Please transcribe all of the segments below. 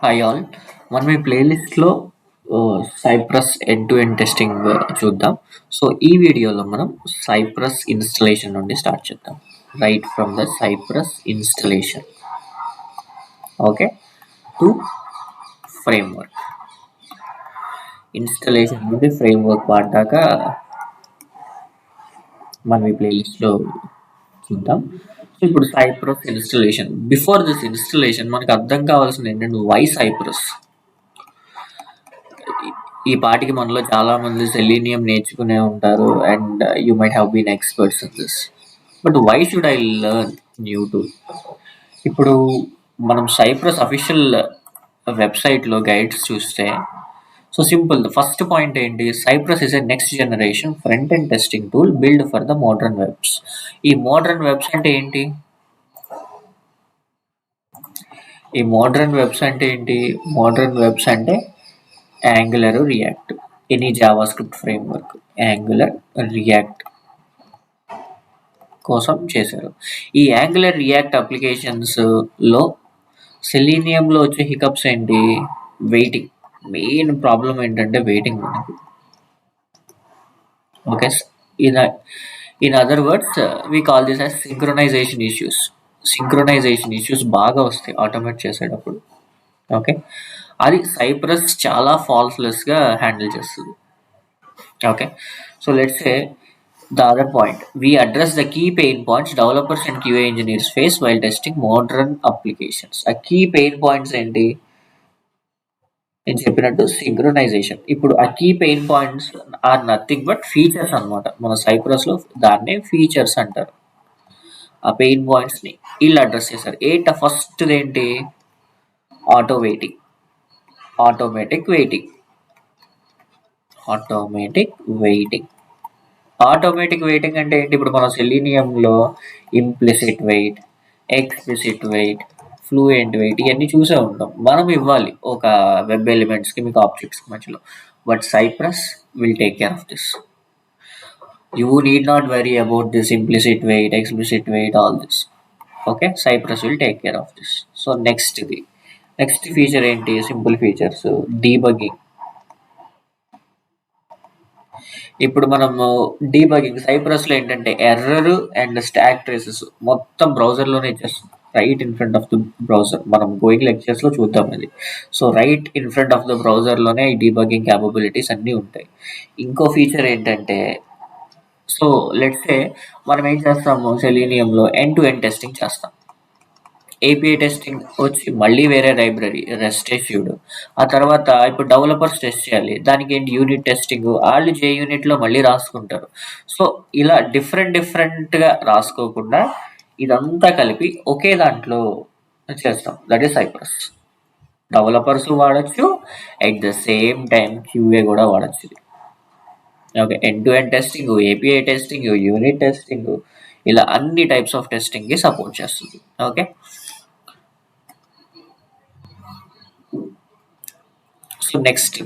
Hi all. మనం ఈ ప్లేలిస్ట్లో Cypress end to end testing చూద్దాం. సో ఈ వీడియోలో మనం సైప్రస్ ఇన్స్టలేషన్ నుండి స్టార్ట్ చేద్దాం. Right from the Cypress installation okay to framework. Installation నుండి ఫ్రేమ్వర్క్ వాడ్డాక మనం ఈ ప్లేలిస్ట్లో చూద్దాం. సో ఇప్పుడు Cypress installation. Before this installation మనకు అర్థం కావాల్సింది ఏంటంటే వై సైప్రస్. ఈ పాటికి మనలో చాలా మంది సెలీనియం నేర్చుకునే ఉంటారు and you might have been experts in this. But why should I learn new tool? ఇప్పుడు మనం సైప్రస్ అఫీషియల్ వెబ్సైట్లో గైడ్స్ చూస్తే so simple. The first point ఏంటి? Cypress is a next generation front end testing tool build for the modern webs. ఈ modern webs అంటే ఏంటి? Modern webs అంటే Angular, React, any JavaScript framework, Angular, React కోసం చేశారు. ఈ angular, react అప్లికేషన్స్లో సెలీనియంలో వచ్చే hiccups ఏంటి? వెయిటింగ్. మెయిన్ ప్రాబ్లం ఏంటంటే వెయిటింగ్ మనకు. Okay, in other words we call this as synchronisation issues. Synchronisation issues బాగా వస్తాయి ఆటోమేట్ చేసేటప్పుడు. ఓకే, అది సైప్రస్ చాలా ఫాల్స్లెస్గా హ్యాండిల్ చేస్తుంది. Okay, so let's say the other point. We address the key pain points developers and QA engineers face while testing modern applications. ఆ key pain points ఏంటి? నేను చెప్పినట్టు సింక్రొనైజేషన్. ఇప్పుడు ఆ key pain points are nothing but features అనమాట. మన సైప్రస్లో దాన్నే features అంటారు. ఆ పెయిన్ పాయింట్స్ని వీళ్ళు అడ్రస్ చేశారు. ఏంటి ఫస్ట్ ఏంటి? Automatic waiting. ఆటోమేటిక్ వెయిటింగ్ అంటే ఏంటి? ఇప్పుడు మన సెలీనియంలో implicit wait, explicit wait, fluent wait ఇవన్నీ చూసే ఉంటాం. మనం ఇవ్వాలి ఒక వెబ్ ఎలిమెంట్స్కి, మీకు ఆబ్జెక్ట్స్కి మధ్యలో. But Cypress will take care of this. You need not worry about this implicit wait, explicit wait, all this. Okay, Cypress will take care of this. So next feature ఏంటి? Simple features, debugging. ఇప్పుడు మనము debugging సైప్రస్లో ఏంటంటే error and stock traces మొత్తం బ్రౌజర్లోనే ఇచ్చేస్తుంది. Right in front of the browser. మనం going లెక్చర్స్లో చూద్దాం అది. So right in front of the బ్రౌజర్లోనే ఈ డీబగింగ్ క్యాపబిలిటీస్ అన్నీ ఉంటాయి. ఇంకో ఫీచర్ ఏంటంటే, సో లెట్స్ సే మనం ఏం చేస్తాము సెలీనియంలో ఎండ్ టు ఎండ్ టెస్టింగ్ చేస్తాం. ఏపీఐ టెస్టింగ్ వచ్చి మళ్ళీ వేరే లైబ్రరీ రెస్ట్ ఇష్యూడ్. ఆ తర్వాత ఇప్పుడు డెవలపర్స్ టెస్ట్ చేయాలి, దానికి ఏంటి యూనిట్ టెస్టింగ్, వాళ్ళు జే యూనిట్లో మళ్ళీ రాసుకుంటారు. సో ఇలా డిఫరెంట్గా రాసుకోకుండా ఇదంతా కలిపి ఒకే దాంట్లో చేస్తాం. That is Cypress. డెవలపర్స్ వాడచ్చు, at the same time QA కూడా వాడచ్చు. Okay, end to end testing, API testing, unit testing, ఇలా అన్ని టైప్స్ ఆఫ్ టెస్టింగ్కి సపోర్ట్ చేస్తుంది. Okay, so next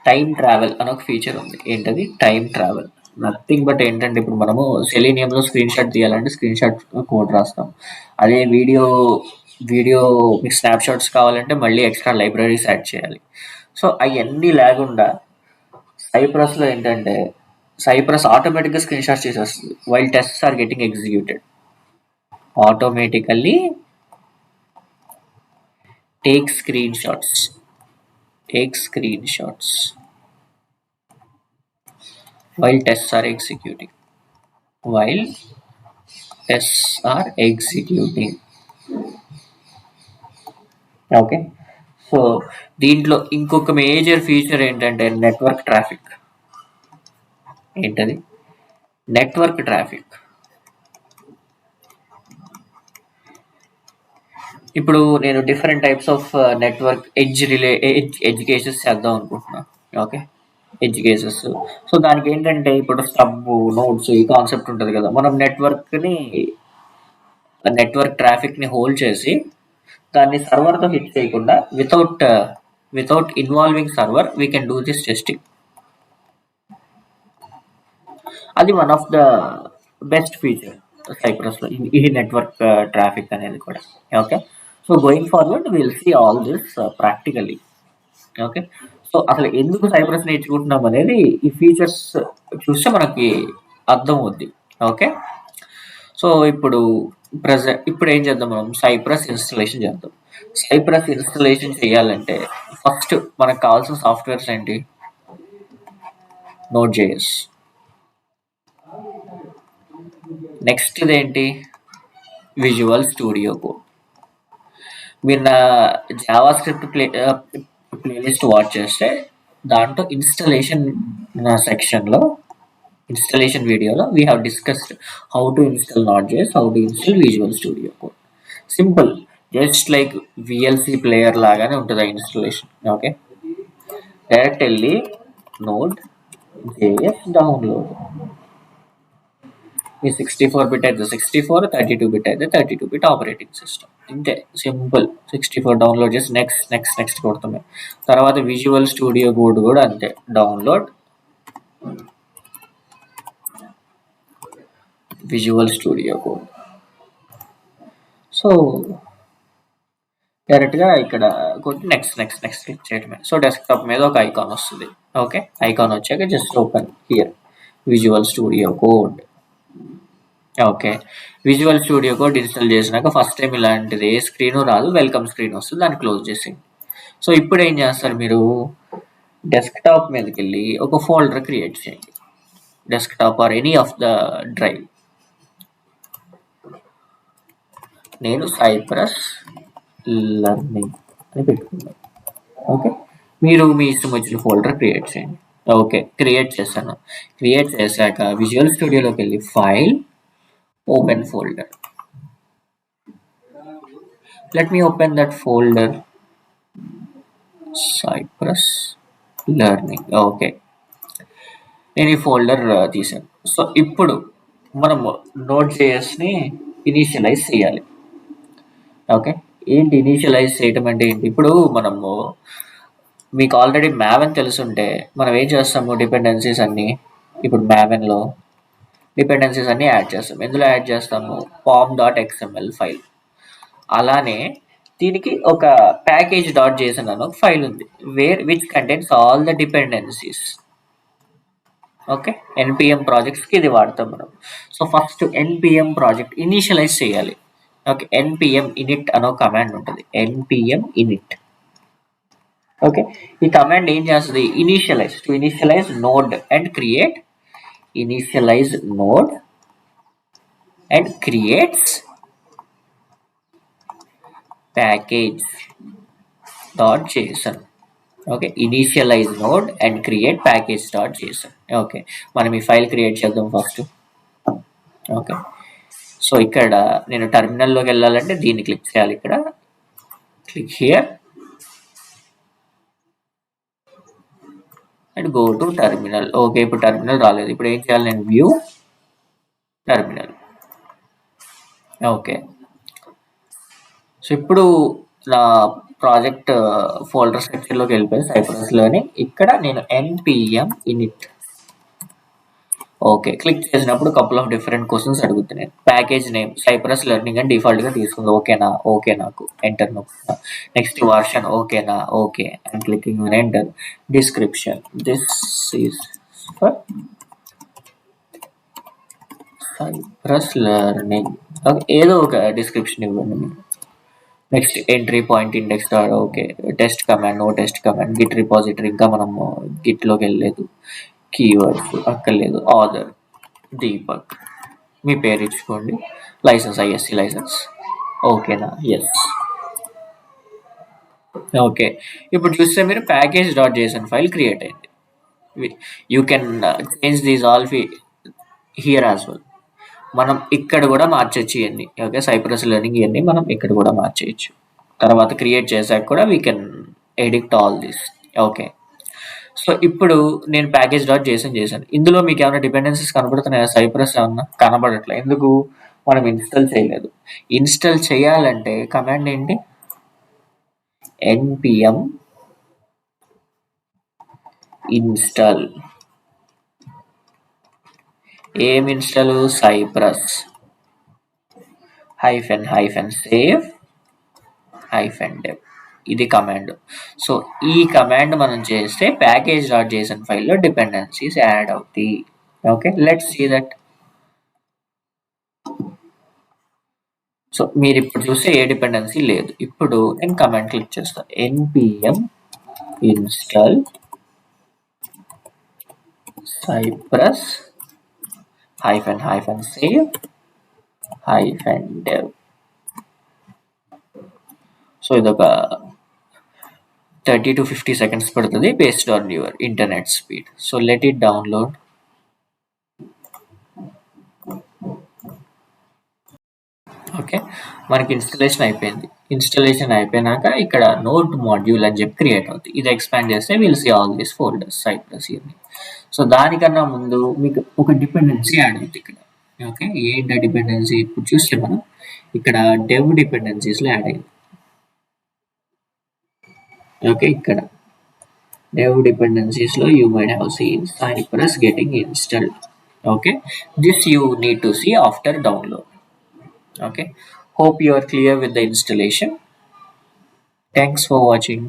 time travel అని ఒక ఫీచర్ ఉంది. ఏంటది? టైం ట్రావెల్ నథింగ్ బట్ ఏంటంటే, ఇప్పుడు మనము సెలీనియంలో స్క్రీన్ షాట్ తీయాలంటే స్క్రీన్ షాట్ కోడ్ రాస్తాం. అదే వీడియో మీకు స్నాప్ షాట్స్ కావాలంటే మళ్ళీ ఎక్స్ట్రా లైబ్రరీస్ యాడ్ చేయాలి. సో అవన్నీ లేకుండా సైప్రస్లో ఏంటంటే సైప్రస్ ఆటోమేటిక్గా స్క్రీన్ షాట్స్ చేసేస్తుంది while tests are getting executed. Automatically take screen shots while tests are executing. Okay, so దీంట్లో ఇంకొక మేజర్ ఫీచర్ ఏంటంటే నెట్వర్క్ ట్రాఫిక్. ఏంటది? Network traffic. ఇప్పుడు నేను different types of network edge cases చేద్దాం అనుకుంటున్నాను. Okay, edge cases. సో దానికి ఏంటంటే ఇప్పుడు స్టబ్, నోడ్స్ ఈ కాన్సెప్ట్ ఉంటుంది కదా. మనం నెట్వర్క్ ట్రాఫిక్ని హోల్డ్ చేసి దాన్ని సర్వర్తో హిట్ చేయకుండా without involving server we can do this testing. అది one of the best feature సైప్రస్లో, ఈ నెట్వర్క్ ట్రాఫిక్ అనేది కూడా. Okay, so going forward will see all this practically. Okay. So అసలు ఎందుకు సైప్రస్ నేర్చుకుంటున్నాం అనేది ఈ ఫీచర్స్ చూస్తే మనకి అర్థం అవుద్ది. ఓకే. సో ఇప్పుడు ఏం చేద్దాం, మనం సైప్రస్ ఇన్స్టలేషన్ చేద్దాం. సైప్రస్ ఇన్స్టలేషన్ చేయాలంటే ఫస్ట్ మనకు కావాల్సిన సాఫ్ట్వేర్స్ ఏంటి? Note JS. నెక్స్ట్ ఏంటి? Visual studio code. మీరు నా జావా స్క్రిప్ట్ ప్లేలిస్ట్ వాచ్ చేస్తే దాంట్లో ఇన్స్టలేషన్ సెక్షన్లో, ఇన్స్టలేషన్ వీడియోలో we have discussed how to install not JS, how to install visual studio code. Simple, just like VLC player లాగానే ఉంటుంది ఆ ఇన్స్టలేషన్. ఓకే. డైరెక్ట్ వెళ్ళి నోడ్ జేఎస్ డౌన్లోడ్. ఈ 64 bit అయితే 64, 32 బిట్ అయితే 32 బిట్ ఆపరేటింగ్ సిస్టమ్. ఇంతే simple. 64 download చేసి next next next కొడుతుంది. తర్వాత విజువల్ స్టూడియో కోడ్ కూడా అంతే, download visual studio code. So డైరెక్ట్గా ఇక్కడ కొట్టి నెక్స్ట్ నెక్స్ట్ నెక్స్ట్ క్లిక్ చేయడమే. సో డెస్క్టాప్ మీద ఒక ఐకాన్ వస్తుంది. ఓకే. ఐకాన్ వచ్చాక just open here visual studio code. Okay. Visual studio code install చేసినాక ఫస్ట్ టైం ఇలాంటిది ఏ స్క్రీన్ రాదు, వెల్కమ్ స్క్రీన్ వస్తుంది, దాన్ని క్లోజ్ చేసి. సో ఇప్పుడు ఏం చేస్తారు మీరు? డెస్క్టాప్ మీదకి వెళ్ళి ఒక ఫోల్డర్ క్రియేట్ చేయండి. Desktop or any of the drive. నేను సైప్రస్ లెర్నింగ్ అని పెట్టుకున్నాను. ఓకే. మీరు మీ ఇష్టం వచ్చిన ఫోల్డర్ క్రియేట్ చేయండి. ఓకే, క్రియేట్ చేశాను. క్రియేట్ చేశాక విజువల్ స్టూడియోలోకి వెళ్ళి file, open folder. Let me open that folder. Cypress Learning. Okay. నేను ఈ ఫోల్డర్ తీసాను. సో ఇప్పుడు మనము నోట్ జేఎస్ని ఇనీషియలైజ్ చేయాలి. ఓకే. ఏంటి ఇనీషియలైజ్ చేయటం అంటే ఏంటి? ఇప్పుడు మనము మీకు ఆల్రెడీ మ్యావెన్ తెలుసుంటే మనం ఏం చేస్తాము? డిపెండెన్సీస్ అన్నీ ఇప్పుడు మ్యావెన్లో డిపెండెన్సీస్ అన్నీ యాడ్ చేస్తాం. ఎందులో యాడ్ చేస్తాము? pom.xml file. అలానే దీనికి ఒక ప్యాకేజ్ డాట్ జేసన్ అని ఒక ఫైల్ ఉంది, which contains all the dependencies. Okay. Npm ప్రాజెక్ట్స్కి ఇది వాడతాం మనం. So first npm project initialize చేయాలి. ఓకే. ఎన్పిఎం ఇనిట్ అనో కమాండ్ ఉంటుంది. Npm init. ఓకే. ఈ కమాండ్ ఏం చేస్తుంది? Initialize node and create. Initialize node and creates package dot JSON. Okay. Initialize node and create package dot JSON. Okay. మనం ఈ file create చేద్దాం first. Okay. So ఇక్కడ నేను టెర్మినల్లోకి వెళ్ళాలంటే దీన్ని క్లిక్ చేయాలి. ఇక్కడ click here and go to terminal. Okay. ఇప్పుడు టెర్మినల్ రాలేదు. ఇప్పుడు ఏం చేయాలి? నేను వ్యూ టెర్మినల్. ఓకే. సో ఇప్పుడు నా ప్రాజెక్ట్ ఫోల్డర్ సెక్షన్లోకి వెళ్ళిపోయి సైప్రస్ లెర్నింగ్. ఇక్కడ నేను ఎన్పిఎం ఇనిట్. ఓకే. క్లిక్ చేసినప్పుడు కపుల్ ఆఫ్ డిఫరెంట్ క్వశ్చన్స్ అడుగుతున్నాయి. ప్యాకేజ్ నేమ్ సైప్రస్ లెర్నింగ్ అని డిఫాల్ట్గా తీసుకుంది. ఓకేనా? ఓకే. నాకు ఎంటర్ నొక్కుతా. Next version. ఓకేనా? Okay. And clicking on enter. Description, this is for Cypress learning. Okay. ఏదో ఒక డిస్క్రిప్షన్ ఇవ్వండి మీరు. Next entry point index dot. Okay. Test command, no test command. Git repository, ఇంకా మనము గిట్లోకి వెళ్ళలేదు. కీవర్డ్స్ అక్కర్లేదు. ఆర్డర్ దీపక్, మీ పేరు ఇచ్చుకోండి. License ISC license. ఓకేనా? ఎస్. ఓకే. ఇప్పుడు చూస్తే మీరు package dot JSON file create అయింది. You can change these all here as well. మనం ఇక్కడ కూడా మార్చచ్చు ఇవన్నీ. ఓకే. సైప్రస్ లెర్నింగ్ ఇవన్నీ మనం ఇక్కడ కూడా మార్చేయచ్చు. తర్వాత క్రియేట్ చేశాక కూడా we can edit all this. Okay. So ఇప్పుడు నేను ప్యాకేజ్ డాట్ జేసన్ చేశాను. ఇందులో మీకు ఏమైనా డిపెండెన్సీస్ కనబడుతున్నాయా? సైప్రస్ ఏమన్నా కనబడట్లేదు. ఎందుకు? మనం ఇన్స్టాల్ చేయలేదు. ఇన్స్టాల్ చేయాలంటే కమాండ్ ఏంటి? npm install. ఏం install? Cypress hyphen save -dev ఇది కమాండ్. సో ఈ కమాండ్ మనం చేస్తే ప్యాకేజ్ డాట్ జేసన్ ఫైల్లో డిపెండెన్సీస్ యాడ్ అవుతాయి. Okay, let's see that. So మీరు ఇప్పుడు చూస్తే ఏ డిపెండెన్సీ లేదు. ఇప్పుడు నేను కమాండ్ క్లిక్ చేస్తాను, npm install cypress save -dev. So ఇదొక 30 to 50 seconds పడుతుంది based on your internet speed. So let it download. Okay, మనకి ఇన్స్టలేషన్ అయిపోయినాక ఇక్కడ నోట్ మాడ్యూల్ అని చెప్పి క్రియేట్ అవుతుంది. ఇది ఎక్స్పాండ్ చేస్తే will see all these folders Cypress ఇవన్నీ. సో దానికన్నా ముందు మీకు ఒక డిపెండెన్సీ యాడ్ అవుతుంది ఇక్కడ. ఓకే, ఏంటి డిపెండెన్సీ ఇప్పుడు చూస్తే మనం ఇక్కడ డెవ్ డిపెండెన్సీస్లో యాడ్ అయింది. ఓకే, ఇక్కడ dev dependencies lo you might have seen cypress getting installed. Okay, this you need to see after download. Okay, hope you are clear with the installation. Thanks for watching.